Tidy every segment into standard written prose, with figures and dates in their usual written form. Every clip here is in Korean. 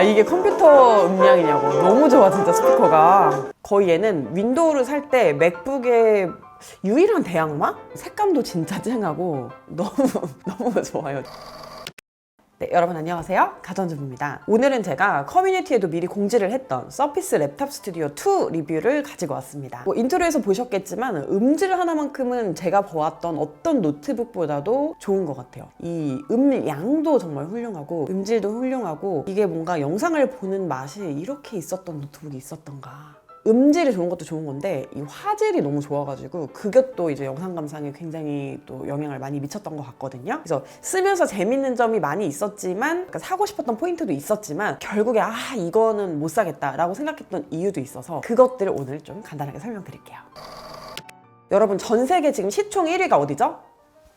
이게 컴퓨터 음량이냐고. 너무 좋아 진짜 스피커가. 거의 얘는 윈도우를 살 때 맥북의 유일한 대항마? 색감도 진짜 쨍하고 너무 좋아요. 네, 여러분 안녕하세요. 가전주부입니다. 오늘은 제가 커뮤니티에도 미리 공지를 했던 서피스 랩탑 스튜디오 2 리뷰를 가지고 왔습니다. 인트로에서 보셨겠지만 음질 하나만큼은 제가 보았던 어떤 노트북보다도 좋은 것 같아요. 이 음량도 정말 훌륭하고 음질도 훌륭하고, 이게 뭔가 영상을 보는 맛이 이렇게 있었던 노트북이 있었던가. 음질이 좋은 것도 좋은 건데 이 화질이 너무 좋아가지고 그것도 이제 영상 감상에 굉장히 또 영향을 많이 미쳤던 것 같거든요. 그래서 쓰면서 재밌는 점이 많이 있었지만, 사고 싶었던 포인트도 있었지만 결국에 이거는 못 사겠다 라고 생각했던 이유도 있어서 그것들을 오늘 좀 간단하게 설명드릴게요. 여러분, 전 세계 지금 시총 1위가 어디죠?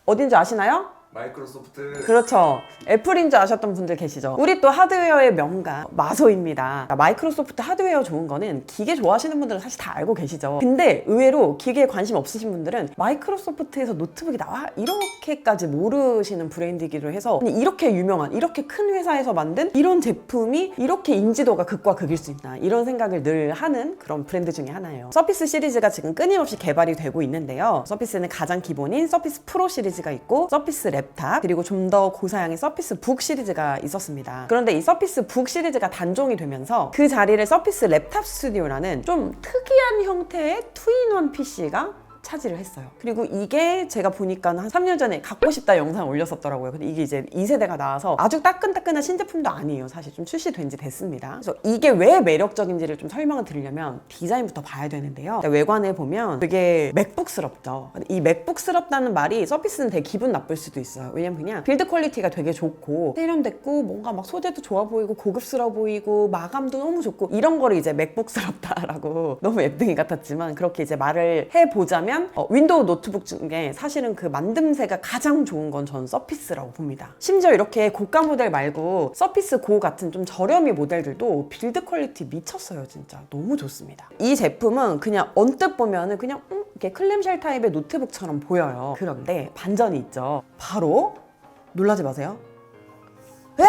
어딘지 아시나요? 마이크로소프트. 그렇죠. 애플인 줄 아셨던 분들 계시죠? 우리 또 하드웨어의 명가 마소입니다. 마이크로소프트 하드웨어 좋은 거는 기계 좋아하시는 분들은 사실 다 알고 계시죠. 근데 의외로 기계에 관심 없으신 분들은 마이크로소프트에서 노트북이 나와? 이렇게까지 모르시는 브랜드이기도 해서, 이렇게 유명한, 이렇게 큰 회사에서 만든 이런 제품이 이렇게 인지도가 극과 극일 수 있나, 이런 생각을 늘 하는 그런 브랜드 중에 하나예요. 서피스 시리즈가 지금 끊임없이 개발이 되고 있는데요. 서피스는 가장 기본인 서피스 프로 시리즈가 있고, 서피스 랩탑, 그리고 좀 더 고사양의 서피스 북 시리즈가 있었습니다. 그런데 이 서피스 북 시리즈가 단종이 되면서 그 자리를 서피스 랩탑 스튜디오라는 좀 특이한 형태의 투인원 PC가 차지를 했어요. 그리고 이게 제가 보니까 한 3년 전에 갖고 싶다 영상 올렸었더라고요. 근데 이게 이제 2세대가 나와서 아주 따끈따끈한 신제품도 아니에요. 사실 좀 출시된 지 됐습니다. 그래서 이게 왜 매력적인지를 좀 설명을 드리려면 디자인부터 봐야 되는데요. 외관에 보면 되게 맥북스럽죠. 근데 이 맥북스럽다는 말이 서피스는 되게 기분 나쁠 수도 있어요. 왜냐면 그냥 빌드 퀄리티가 되게 좋고 세련됐고 뭔가 막 소재도 좋아 보이고 고급스러워 보이고 마감도 너무 좋고, 이런 거를 이제 맥북스럽다라고 너무 앱등이 같았지만 그렇게 이제 말을 해보자면 윈도우 노트북 중에 사실은 그 만듦새가 가장 좋은 건 전 서피스라고 봅니다. 심지어 이렇게 고가 모델 말고 서피스 고 같은 좀 저렴이 모델들도 빌드 퀄리티 미쳤어요. 진짜 너무 좋습니다. 이 제품은 그냥 언뜻 보면은 그냥 이렇게 클램쉘 타입의 노트북처럼 보여요. 그런데 반전이 있죠. 바로 놀라지 마세요. 왜?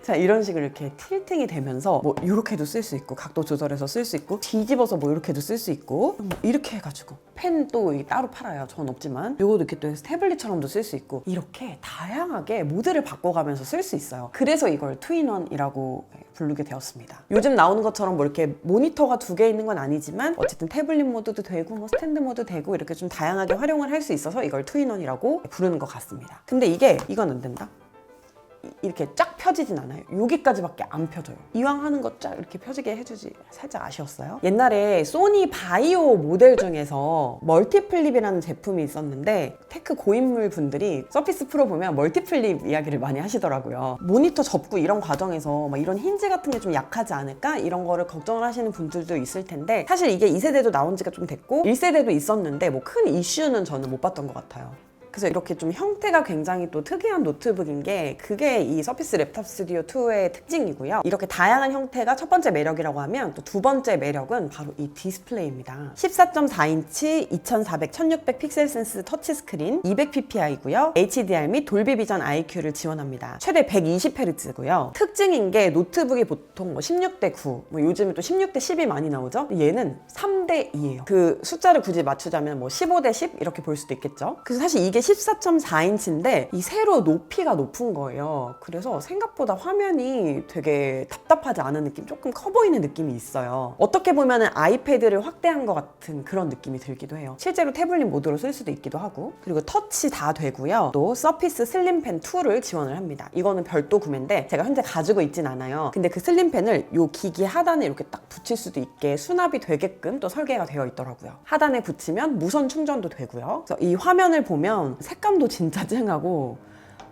자, 이런 식으로 이렇게 틸팅이 되면서 뭐 이렇게도 쓸 수 있고, 각도 조절해서 쓸 수 있고, 뒤집어서 뭐 이렇게도 쓸 수 있고, 뭐 이렇게 해가지고 펜 또 따로 팔아요. 전 없지만 요것도 이렇게 또 해서 태블릿처럼도 쓸 수 있고, 이렇게 다양하게 모드를 바꿔가면서 쓸 수 있어요. 그래서 이걸 투인원이라고 부르게 되었습니다. 요즘 나오는 것처럼 뭐 이렇게 모니터가 2개 있는 건 아니지만 어쨌든 태블릿 모드도 되고 뭐 스탠드 모드 되고 이렇게 좀 다양하게 활용을 할 수 있어서 이걸 투인원이라고 부르는 것 같습니다. 근데 이건 안 된다? 이렇게 쫙 펴지진 않아요. 여기까지밖에 안 펴져요. 이왕 하는 거 쫙 이렇게 펴지게 해주지. 살짝 아쉬웠어요. 옛날에 소니 바이오 모델 중에서 멀티플립이라는 제품이 있었는데, 테크 고인물 분들이 서피스 프로 보면 멀티플립 이야기를 많이 하시더라고요. 모니터 접고 이런 과정에서 막 이런 힌지 같은 게 좀 약하지 않을까? 이런 거를 걱정을 하시는 분들도 있을 텐데, 사실 이게 2세대도 나온 지가 좀 됐고 1세대도 있었는데 뭐 큰 이슈는 저는 못 봤던 것 같아요. 그래서 이렇게 좀 형태가 굉장히 또 특이한 노트북인 게, 그게 이 서피스 랩탑 스튜디오 2의 특징이고요. 이렇게 다양한 형태가 첫 번째 매력이라고 하면, 또 두 번째 매력은 바로 이 디스플레이입니다. 14.4인치 2400, 1600 픽셀 센스 터치 스크린, 200ppi고요. HDR 및 돌비 비전 IQ를 지원합니다. 최대 120Hz고요. 특징인 게 노트북이 보통 뭐 16대 9, 뭐 요즘에 또 16대 10이 많이 나오죠. 얘는 3대 2예요. 그 숫자를 굳이 맞추자면 뭐 15대 10 이렇게 볼 수도 있겠죠. 그래서 사실 이게 14.4인치인데 이 세로 높이가 높은 거예요. 그래서 생각보다 화면이 되게 답답하지 않은 느낌, 조금 커 보이는 느낌이 있어요. 어떻게 보면 아이패드를 확대한 것 같은 그런 느낌이 들기도 해요. 실제로 태블릿 모드로 쓸 수도 있기도 하고. 그리고 터치 다 되고요. 또 서피스 슬림펜 2를 지원을 합니다. 이거는 별도 구매인데 제가 현재 가지고 있진 않아요. 근데 그 슬림펜을 요 기기 하단에 이렇게 딱 붙일 수도 있게 수납이 되게끔 또 설계가 되어 있더라고요. 하단에 붙이면 무선 충전도 되고요. 그래서 이 화면을 보면 색감도 진짜 쨍하고,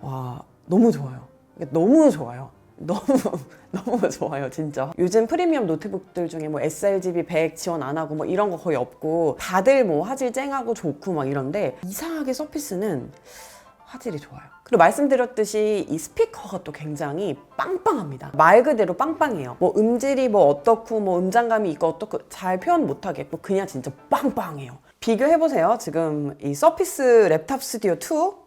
와, 너무 좋아요. 너무 좋아요. 너무 좋아요, 진짜. 요즘 프리미엄 노트북들 중에 뭐 sRGB 100 지원 안 하고 뭐 이런 거 거의 없고, 다들 뭐 화질 쨍하고 좋고 막 이런데, 이상하게 서피스는 화질이 좋아요. 그리고 말씀드렸듯이 이 스피커가 또 굉장히 빵빵합니다. 말 그대로 빵빵해요. 뭐 음질이 뭐 어떻고 뭐 음장감이 있고 어떻고 잘 표현 못하겠고, 그냥 진짜 빵빵해요. 비교해보세요. 지금 이 서피스 랩탑 스튜디오 2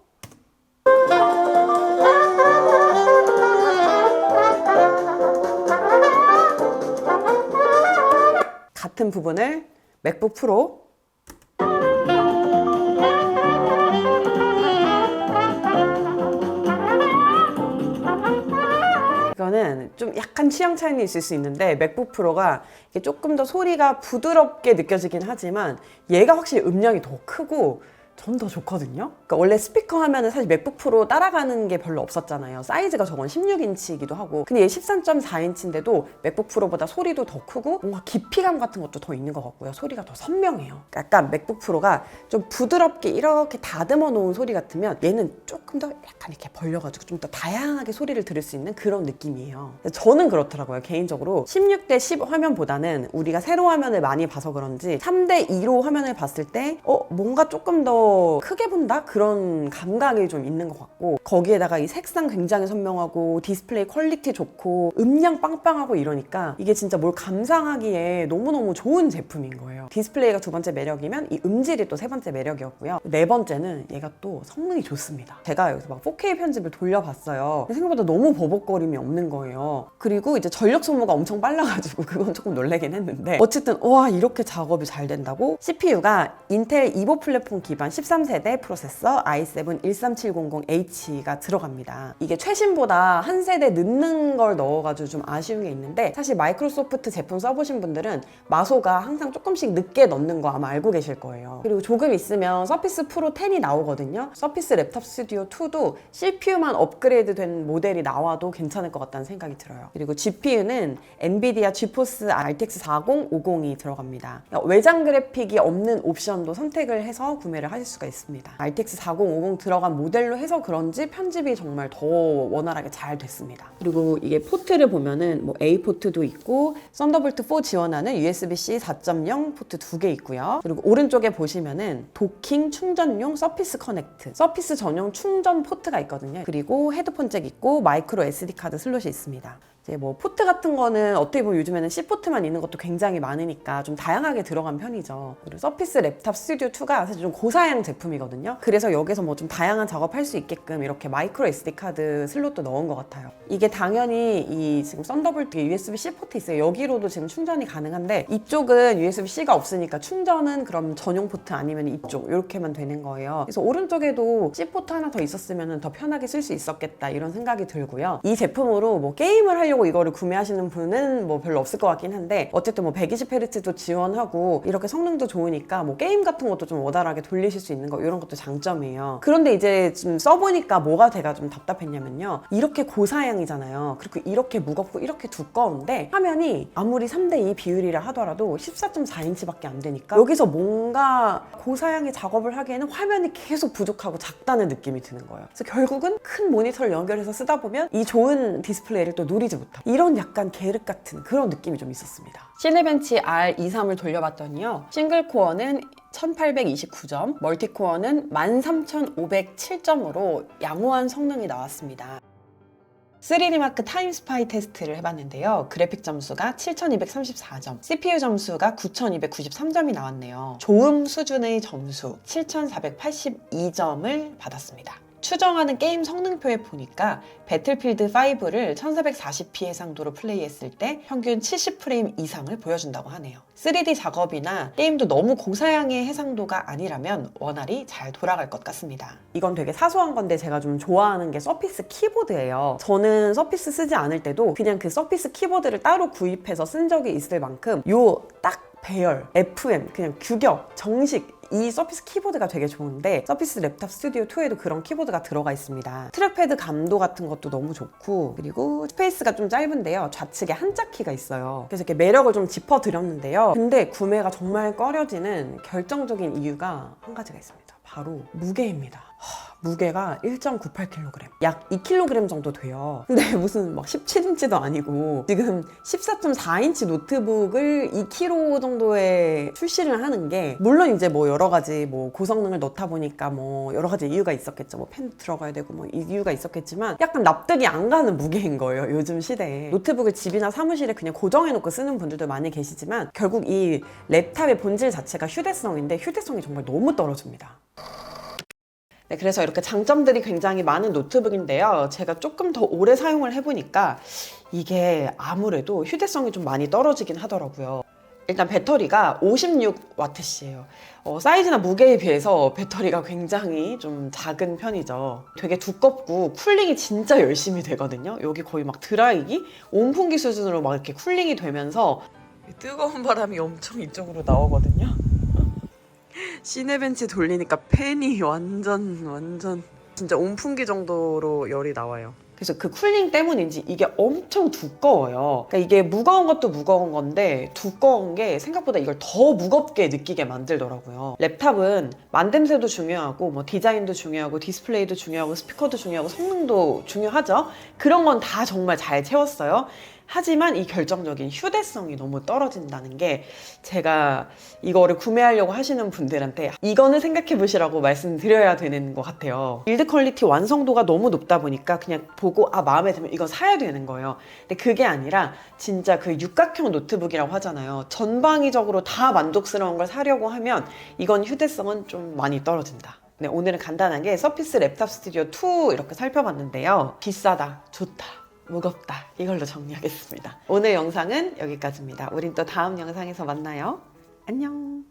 같은 부분을 맥북 프로 이거는 좀 약간 취향 차이는 있을 수 있는데 맥북 프로가 이게 조금 더 소리가 부드럽게 느껴지긴 하지만 얘가 확실히 음량이 더 크고 전 더 좋거든요. 그러니까 원래 스피커 하면은 사실 맥북 프로 따라가는 게 별로 없었잖아요. 사이즈가 저건 16인치이기도 하고. 근데 얘 13.4인치인데도 맥북 프로보다 소리도 더 크고 뭔가 깊이감 같은 것도 더 있는 것 같고요. 소리가 더 선명해요. 약간 맥북 프로가 좀 부드럽게 이렇게 다듬어 놓은 소리 같으면 얘는 조금 더 약간 이렇게 벌려가지고 좀 더 다양하게 소리를 들을 수 있는 그런 느낌이에요. 저는 그렇더라고요. 개인적으로 16:10 화면보다는 우리가 세로 화면을 많이 봐서 그런지 3:2로 화면을 봤을 때 뭔가 조금 더 크게 본다? 그런 감각이 좀 있는 것 같고 거기에다가 이 색상 굉장히 선명하고 디스플레이 퀄리티 좋고 음량 빵빵하고 이러니까 이게 진짜 뭘 감상하기에 너무너무 좋은 제품인 거예요. 디스플레이가 두 번째 매력이면 이 음질이 또 세 번째 매력이었고요. 네 번째는 얘가 또 성능이 좋습니다. 제가 여기서 막 4K 편집을 돌려봤어요. 생각보다 너무 버벅거림이 없는 거예요. 그리고 이제 전력 소모가 엄청 빨라가지고 그건 조금 놀라긴 했는데 어쨌든 와 이렇게 작업이 잘 된다고. CPU가 인텔 이보 플랫폼 기반 13세대 프로세서 i7 13700H가 들어갑니다. 이게 최신보다 한 세대 늦는 걸 넣어가지고 좀 아쉬운 게 있는데 사실 마이크로소프트 제품 써보신 분들은 마소가 항상 조금씩 늦게 넣는 거 아마 알고 계실 거예요. 그리고 조금 있으면 서피스 프로 10이 나오거든요. 서피스 랩탑 스튜디오 2도 CPU만 업그레이드 된 모델이 나와도 괜찮을 것 같다는 생각이 들어요. 그리고 GPU는 엔비디아 지포스 RTX 4050이 들어갑니다. 외장 그래픽이 없는 옵션도 선택을 해서 구매를 하실 수가 있습니다. RTX 4050 들어간 모델로 해서 그런지 편집이 정말 더 원활하게 잘 됐습니다. 그리고 이게 포트를 보면은 뭐 A 포트도 있고 썬더볼트 4 지원하는 USB-C 4.0 포트 2개 있고요. 그리고 오른쪽에 보시면은 도킹 충전용 서피스 커넥트, 서피스 전용 충전 포트가 있거든요. 그리고 헤드폰 잭 있고 마이크로 SD 카드 슬롯이 있습니다. 이제 뭐 포트 같은 거는 어떻게 보면 요즘에는 C포트만 있는 것도 굉장히 많으니까 좀 다양하게 들어간 편이죠. 그리고 서피스 랩탑 스튜디오 2가 사실 좀 고사양 제품이거든요. 그래서 여기서 뭐 좀 다양한 작업할 수 있게끔 이렇게 마이크로 SD 카드 슬롯도 넣은 것 같아요. 이게 당연히 이 지금 썬더볼트 USB-C 포트 있어요. 여기로도 지금 충전이 가능한데 이쪽은 USB-C가 없으니까 충전은 그럼 전용 포트 아니면 이쪽 이렇게만 되는 거예요. 그래서 오른쪽에도 C 포트 하나 더 있었으면 더 편하게 쓸 수 있었겠다 이런 생각이 들고요. 이 제품으로 뭐 게임을 하려고 이거를 구매하시는 분은 뭐 별로 없을 것 같긴 한데 어쨌든 뭐 120Hz도 지원하고 이렇게 성능도 좋으니까 뭐 게임 같은 것도 좀 원활하게 돌리실 수 있는 거 이런 것도 장점이에요. 그런데 이제 좀 써보니까 뭐가 제가 좀 답답했냐면요. 이렇게 고사양이잖아요. 그리고 이렇게 무겁고 이렇게 두꺼운데 화면이 아무리 3:2 비율이라 하더라도 14.4인치밖에 안 되니까 여기서 뭔가 고사양의 작업을 하기에는 화면이 계속 부족하고 작다는 느낌이 드는 거예요. 그래서 결국은 큰 모니터를 연결해서 쓰다 보면 이 좋은 디스플레이를 또 누리지 못하고 이런 약간 계륵 같은 그런 느낌이 좀 있었습니다. 시네벤치 R23을 돌려봤더니요. 싱글 코어는 1829점, 멀티코어는 13507점으로 양호한 성능이 나왔습니다. 3D마크 타임스파이 테스트를 해봤는데요. 그래픽 점수가 7234점, CPU 점수가 9293점이 나왔네요. 좋음 수준의 점수 7482점을 받았습니다. 추정하는 게임 성능표에 보니까 배틀필드 5를 1440p 해상도로 플레이했을 때 평균 70프레임 이상을 보여준다고 하네요. 3D 작업이나 게임도 너무 고사양의 해상도가 아니라면 원활히 잘 돌아갈 것 같습니다. 이건 되게 사소한 건데 제가 좀 좋아하는 게 서피스 키보드예요. 저는 서피스 쓰지 않을 때도 그냥 그 서피스 키보드를 따로 구입해서 쓴 적이 있을 만큼 요 딱 배열, FM, 그냥 규격, 정식 이 서피스 키보드가 되게 좋은데 서피스 랩탑 스튜디오 2에도 그런 키보드가 들어가 있습니다. 트랙패드 감도 같은 것도 너무 좋고 그리고 스페이스가 좀 짧은데요. 좌측에 한자 키가 있어요. 그래서 이렇게 매력을 좀 짚어드렸는데요. 근데 구매가 정말 꺼려지는 결정적인 이유가 한 가지가 있습니다. 바로 무게입니다. 무게가 1.98kg, 약 2kg 정도 돼요. 근데 무슨 막 17인치도 아니고 지금 14.4인치 노트북을 2kg 정도에 출시를 하는 게 물론 이제 뭐 여러 가지 뭐 고성능을 넣다 보니까 뭐 여러 가지 이유가 있었겠죠. 뭐 펜도 들어가야 되고 뭐 이유가 있었겠지만 약간 납득이 안 가는 무게인 거예요. 요즘 시대에. 노트북을 집이나 사무실에 그냥 고정해놓고 쓰는 분들도 많이 계시지만 결국 이 랩탑의 본질 자체가 휴대성인데 휴대성이 정말 너무 떨어집니다. 네, 그래서 이렇게 장점들이 굉장히 많은 노트북인데요. 제가 조금 더 오래 사용을 해보니까 이게 아무래도 휴대성이 좀 많이 떨어지긴 하더라고요. 일단 배터리가 56Wh예요. 사이즈나 무게에 비해서 배터리가 굉장히 좀 작은 편이죠. 되게 두껍고 쿨링이 진짜 열심히 되거든요. 여기 거의 막 드라이기? 온풍기 수준으로 막 이렇게 쿨링이 되면서 뜨거운 바람이 엄청 이쪽으로 나오거든요. 시네벤치 돌리니까 팬이 완전 진짜 온풍기 정도로 열이 나와요. 그래서 그 쿨링 때문인지 이게 엄청 두꺼워요. 그러니까 이게 무거운 것도 무거운 건데 두꺼운 게 생각보다 이걸 더 무겁게 느끼게 만들더라고요. 랩탑은 만듦새도 중요하고 뭐 디자인도 중요하고 디스플레이도 중요하고 스피커도 중요하고 성능도 중요하죠. 그런 건 다 정말 잘 채웠어요. 하지만 이 결정적인 휴대성이 너무 떨어진다는 게 제가 이거를 구매하려고 하시는 분들한테 이거는 생각해 보시라고 말씀드려야 되는 것 같아요. 빌드 퀄리티 완성도가 너무 높다 보니까 그냥 보고 마음에 들면 이거 사야 되는 거예요. 근데 그게 아니라 진짜 그 육각형 노트북이라고 하잖아요. 전방위적으로 다 만족스러운 걸 사려고 하면 이건 휴대성은 좀 많이 떨어진다. 네, 오늘은 간단하게 서피스 랩탑 스튜디오 2 이렇게 살펴봤는데요. 비싸다, 좋다, 무겁다, 이걸로 정리하겠습니다. 오늘 영상은 여기까지입니다. 우린 또 다음 영상에서 만나요. 안녕.